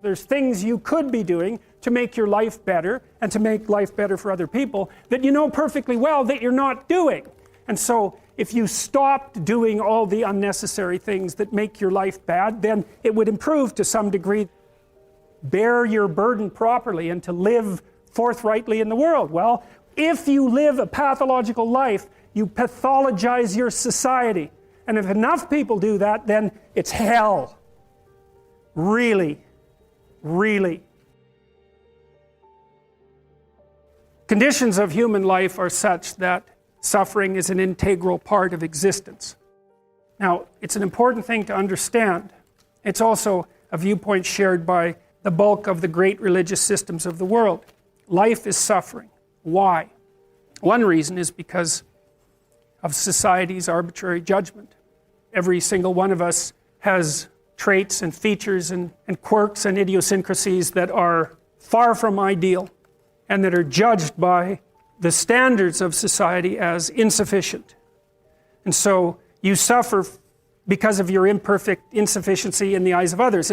There's things you could be doing to make your life better and to make life better for other people that you know perfectly well that you're not doing. And so if you stopped doing all the unnecessary things that make your life bad, then it would improve to some degree. Bear your burden properly and to live forthrightly in the world. Well, if you live a pathological life, you pathologize your society. And if enough people do that, then it's hell. Really. Really. Conditions of human life are such that suffering is an integral part of existence. Now, it's an important thing to understand. It's also a viewpoint shared by the bulk of the great religious systems of the world. Life is suffering. Why? One reason is because of society's arbitrary judgment. Every single one of us has traits and features and quirks and idiosyncrasies that are far from ideal and that are judged by the standards of society as insufficient. And so you suffer because of your imperfect insufficiency in the eyes of others.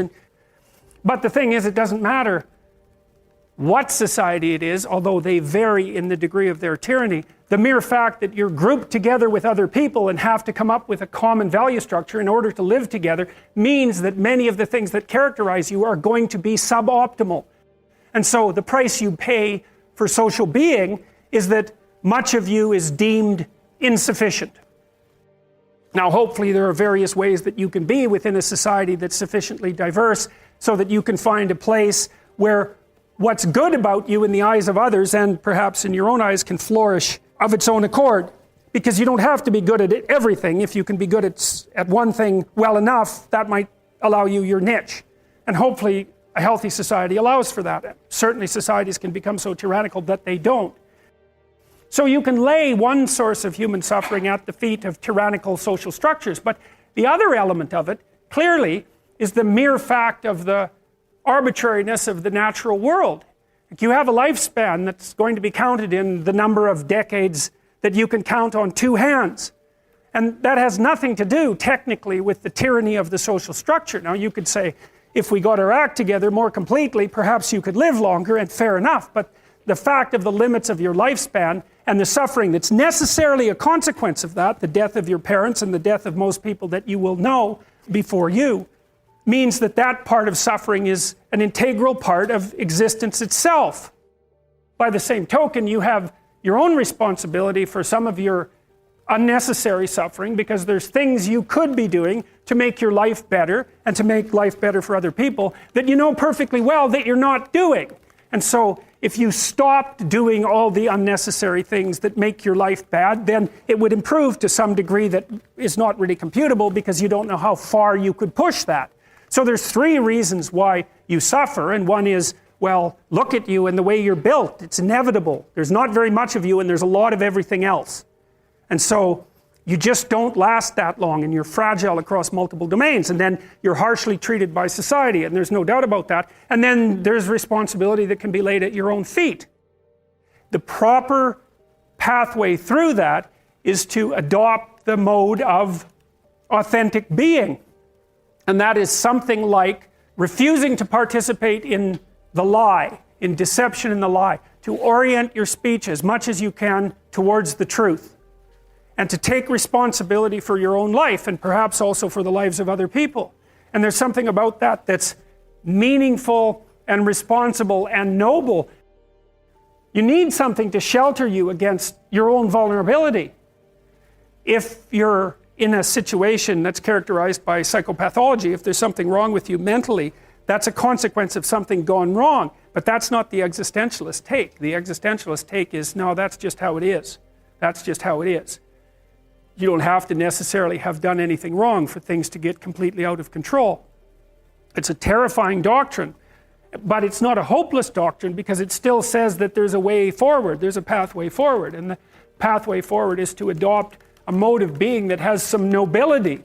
But the thing is, it doesn't matter what society it is, although they vary in the degree of their tyranny. The mere fact that you're grouped together with other people and have to come up with a common value structure in order to live together means that many of the things that characterize you are going to be suboptimal. And so the price you pay for social being is that much of you is deemed insufficient. Now, hopefully there are various ways that you can be within a society that's sufficiently diverse so that you can find a place where what's good about you in the eyes of others and perhaps in your own eyes can flourish of its own accord. Because you don't have to be good at everything. If you can be good at one thing well enough, that might allow you your niche. And hopefully a healthy society allows for that. Certainly societies can become so tyrannical that they don't. So you can lay one source of human suffering at the feet of tyrannical social structures, but the other element of it, clearly, is the mere fact of the arbitrariness of the natural world. You have a lifespan that's going to be counted in the number of decades that you can count on two hands. And that has nothing to do, technically, with the tyranny of the social structure. Now, you could say, if we got our act together more completely, perhaps you could live longer, and fair enough, but the fact of the limits of your lifespan and the suffering that's necessarily a consequence of that, the death of your parents and the death of most people that you will know before you, means that that part of suffering is an integral part of existence itself. By the same token, you have your own responsibility for some of your unnecessary suffering, because there's things you could be doing to make your life better and to make life better for other people that you know perfectly well that you're not doing. And so if you stopped doing all the unnecessary things that make your life bad, then it would improve to some degree that is not really computable, because you don't know how far you could push that. So there's three reasons why you suffer, and one is, well, look at you and the way you're built. It's inevitable. There's not very much of you and there's a lot of everything else. And so you just don't last that long, and you're fragile across multiple domains, and then you're harshly treated by society, and there's no doubt about that. And then there's responsibility that can be laid at your own feet. The proper pathway through that is to adopt the mode of authentic being. And that is something like refusing to participate in the lie, in deception and the lie, to orient your speech as much as you can towards the truth, and to take responsibility for your own life and perhaps also for the lives of other people. And there's something about that that's meaningful and responsible and noble. You need something to shelter you against your own vulnerability. If you're in a situation that's characterized by psychopathology, if there's something wrong with you mentally, that's a consequence of something gone wrong. But that's not the existentialist take. The existentialist take is, no, that's just how it is. That's just how it is. You don't have to necessarily have done anything wrong for things to get completely out of control. It's a terrifying doctrine, but it's not a hopeless doctrine, because it still says that there's a way forward, there's a pathway forward, and the pathway forward is to adopt a mode of being that has some nobility,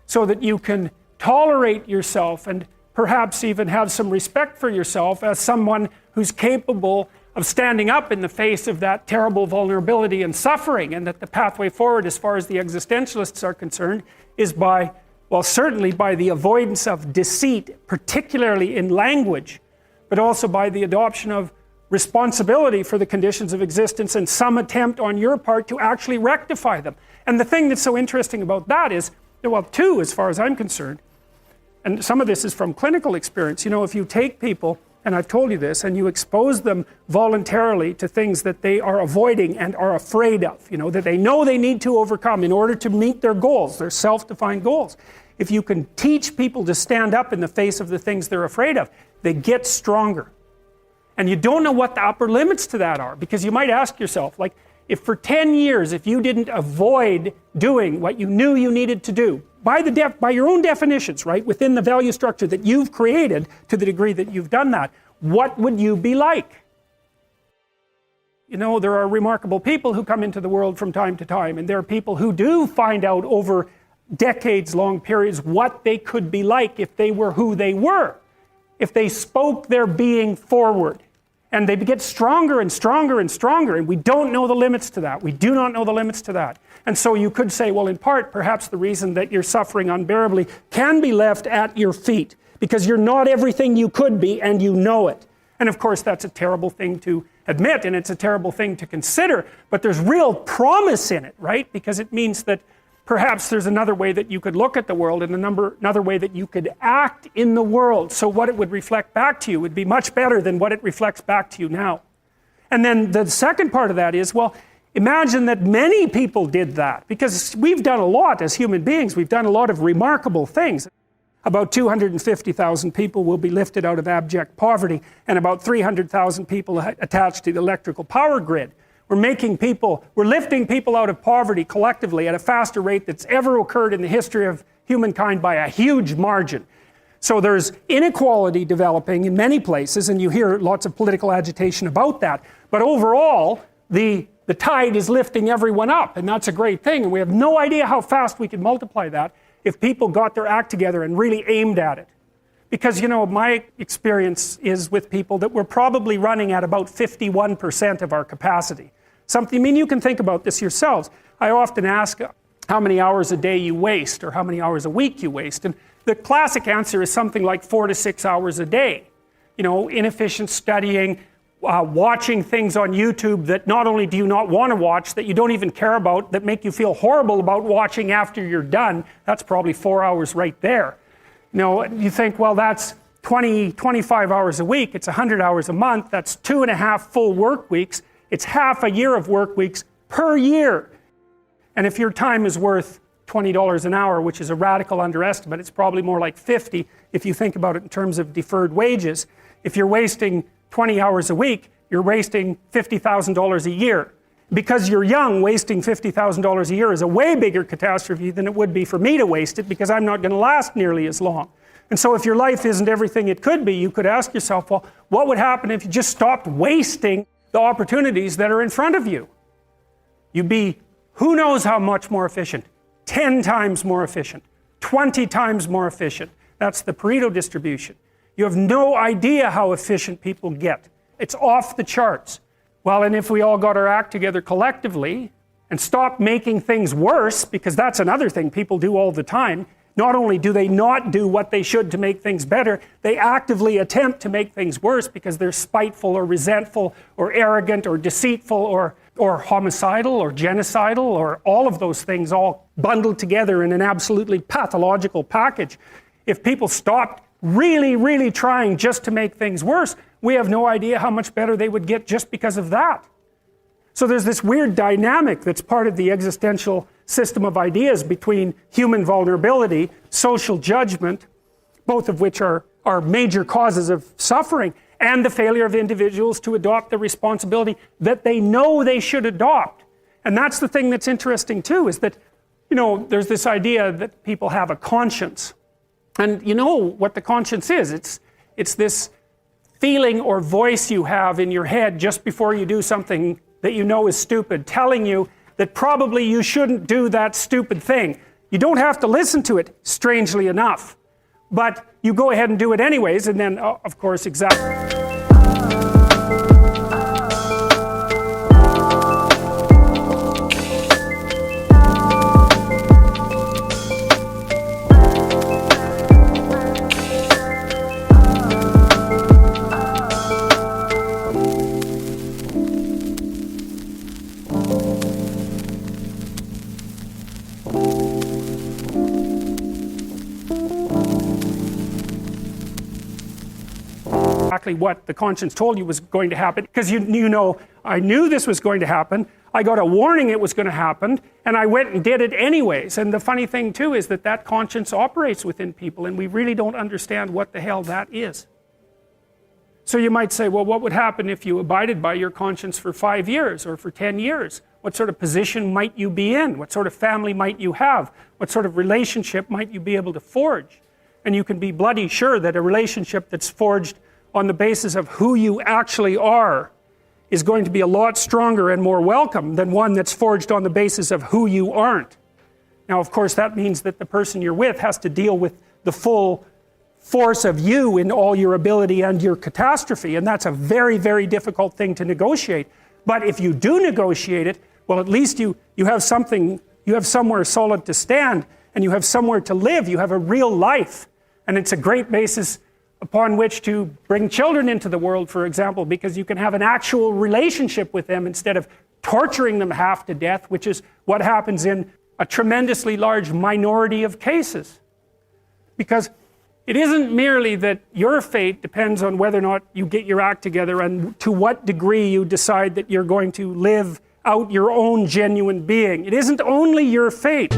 so that you can tolerate yourself and perhaps even have some respect for yourself as someone who's capable of standing up in the face of that terrible vulnerability and suffering, and that the pathway forward, as far as the existentialists are concerned, is by Well, certainly by the avoidance of deceit, particularly in language, but also by the adoption of responsibility for the conditions of existence and some attempt on your part to actually rectify them. And the thing that's so interesting about that is, well, two, as far as I'm concerned, and some of this is from clinical experience, you know, if you take people, and I've told you this, and you expose them voluntarily to things that they are avoiding and are afraid of, you know, that they know they need to overcome in order to meet their goals, their self-defined goals. If you can teach people to stand up in the face of the things they're afraid of, they get stronger. And you don't know what the upper limits to that are, because you might ask yourself, like, if for 10 years, if you didn't avoid doing what you knew you needed to do, by your own definitions, right, within the value structure that you've created to the degree that you've done that, what would you be like? You know, there are remarkable people who come into the world from time to time, and there are people who do find out over decades-long periods what they could be like if they were who they were, if they spoke their being forward. And they get stronger and stronger and stronger, and we don't know the limits to that. We do not know the limits to that. And so you could say, well, in part, perhaps the reason that you're suffering unbearably can be left at your feet, because you're not everything you could be, and you know it. And of course, that's a terrible thing to admit, and it's a terrible thing to consider, but there's real promise in it, right? Because it means that perhaps there's another way that you could look at the world and another way that you could act in the world, so what it would reflect back to you would be much better than what it reflects back to you now. And then the second part of that is, well, imagine that many people did that, because we've done a lot as human beings. We've done a lot of remarkable things. About 250,000 people will be lifted out of abject poverty, and about 300,000 people attached to the electrical power grid. We're lifting people out of poverty collectively at a faster rate that's ever occurred in the history of humankind by a huge margin. So there's inequality developing in many places, and you hear lots of political agitation about that. But overall, the tide is lifting everyone up, and that's a great thing. And we have no idea how fast we could multiply that if people got their act together and really aimed at it. Because, you know, my experience is with people that we're probably running at about 51% of our capacity. I mean, you can think about this yourselves. I often ask how many hours a day you waste, or how many hours a week you waste. And the classic answer is something like 4 to 6 hours a day. You know, inefficient studying, watching things on YouTube that not only do you not want to watch, that you don't even care about, that make you feel horrible about watching after you're done. That's probably 4 hours right there. You know, you think, well, that's 25 hours a week. It's 100 hours a month. That's 2.5 full work weeks. It's half a year of work weeks per year. And if your time is worth $20 an hour, which is a radical underestimate, it's probably more like 50 if you think about it in terms of deferred wages. If you're wasting 20 hours a week, you're wasting $50,000 a year. Because you're young, wasting $50,000 a year is a way bigger catastrophe than it would be for me to waste it, because I'm not going to last nearly as long. And so if your life isn't everything it could be, you could ask yourself, well, what would happen if you just stopped wasting the opportunities that are in front of you? You'd be who knows how much more efficient. 10 times more efficient. 20 times more efficient. That's the Pareto distribution. You have no idea how efficient people get. It's off the charts. Well, and if we all got our act together collectively and stopped making things worse, because that's another thing people do all the time. Not only do they not do what they should to make things better, they actively attempt to make things worse because they're spiteful or resentful or arrogant or deceitful or homicidal or genocidal, or all of those things all bundled together in an absolutely pathological package. If people stopped really, really trying just to make things worse, we have no idea how much better they would get just because of that. So there's this weird dynamic that's part of the existential system of ideas between human vulnerability, social judgment, both of which are major causes of suffering, and the failure of individuals to adopt the responsibility that they know they should adopt. And that's the thing that's interesting too, is that, you know, there's this idea that people have a conscience. And you know what the conscience is. It's this feeling or voice you have in your head just before you do something that you know is stupid, telling you that probably you shouldn't do that stupid thing. You don't have to listen to it, strangely enough. But you go ahead and do it anyways, and then, of course, exactly. exactly what the conscience told you was going to happen, because you know, I knew this was going to happen, I got a warning it was going to happen, and I went and did it anyways. And the funny thing too is that conscience operates within people, and we really don't understand what the hell that is. So you might say, well, what would happen if you abided by your conscience for 5 years or for 10 years? What sort of position might you be in? What sort of family might you have? What sort of relationship might you be able to forge? And you can be bloody sure that a relationship that's forged on the basis of who you actually are is going to be a lot stronger and more welcome than one that's forged on the basis of who you aren't. Now, of course, that means that the person you're with has to deal with the full force of you in all your ability and your catastrophe, and that's a very, very difficult thing to negotiate. But if you do negotiate it, well, at least you have something, you have somewhere solid to stand, and you have somewhere to live, you have a real life. And it's a great basis upon which to bring children into the world, for example, because you can have an actual relationship with them instead of torturing them half to death, which is what happens in a tremendously large minority of cases. Because it isn't merely that your fate depends on whether or not you get your act together and to what degree you decide that you're going to live out your own genuine being. It isn't only your fate.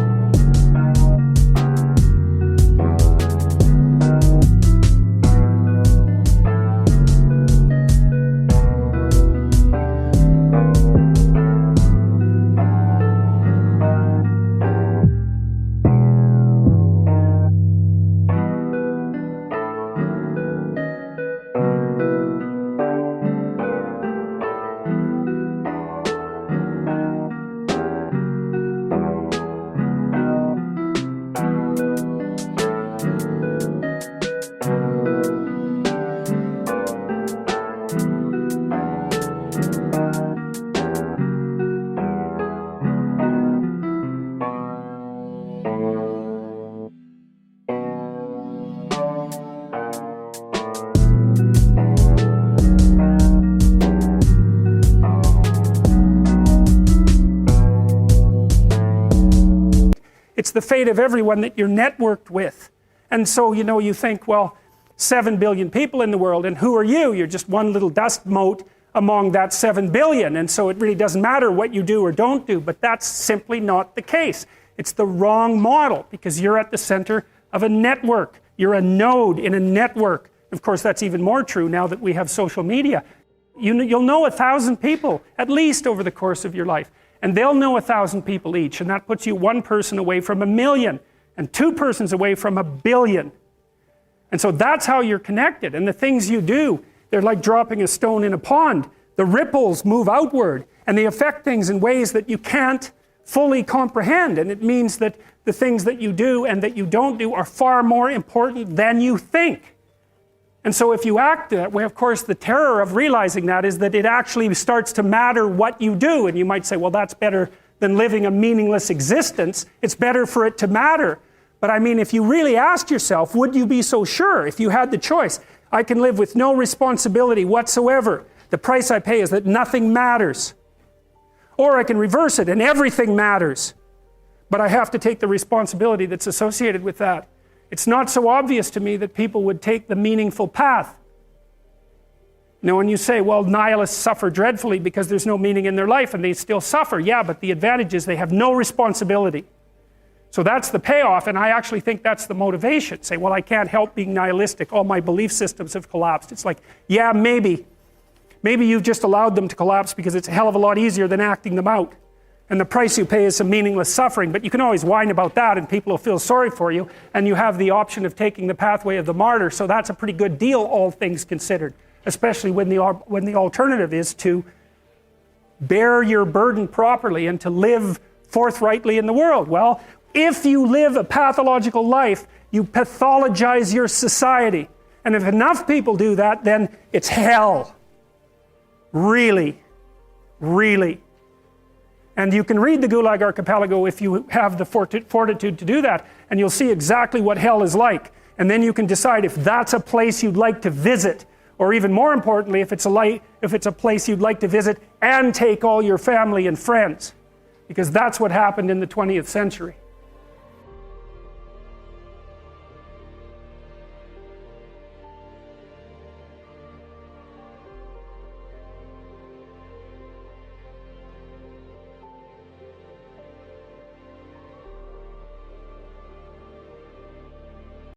It's the fate of everyone that you're networked with. And so, you know, you think, well, 7 billion people in the world, and who are you? You're just one little dust mote among that 7 billion, and so it really doesn't matter what you do or don't do, but that's simply not the case. It's the wrong model, because you're at the center of a network. You're a node in a network. Of course, that's even more true now that we have social media. You'll know 1,000 people, at least, over the course of your life. And they'll know 1,000 people each, and that puts you one person away from 1,000,000, and two persons away from 1,000,000,000. And so that's how you're connected. And the things you do, they're like dropping a stone in a pond. The ripples move outward, and they affect things in ways that you can't fully comprehend. And it means that the things that you do and that you don't do are far more important than you think. And so if you act that way, of course, the terror of realizing that is that it actually starts to matter what you do. And you might say, well, that's better than living a meaningless existence. It's better for it to matter. But I mean, if you really asked yourself, would you be so sure if you had the choice? I can live with no responsibility whatsoever. The price I pay is that nothing matters. Or I can reverse it and everything matters. But I have to take the responsibility that's associated with that. It's not so obvious to me that people would take the meaningful path. Now, when you say, well, nihilists suffer dreadfully because there's no meaning in their life, and they still suffer, yeah, but the advantage is they have no responsibility. So that's the payoff, and I actually think that's the motivation. Say, well, I can't help being nihilistic. All my belief systems have collapsed. It's like, yeah, maybe. Maybe you've just allowed them to collapse because it's a hell of a lot easier than acting them out. And the price you pay is some meaningless suffering, but you can always whine about that and people will feel sorry for you, and you have the option of taking the pathway of the martyr, so that's a pretty good deal, all things considered, especially when the alternative is to bear your burden properly and to live forthrightly in the world. Well, if you live a pathological life, you pathologize your society. And if enough people do that, then it's hell. Really. Really. And you can read the Gulag Archipelago if you have the fortitude to do that, and you'll see exactly what hell is like. And then you can decide if that's a place you'd like to visit, or even more importantly, if it's a place you'd like to visit and take all your family and friends. Because that's what happened in the 20th century.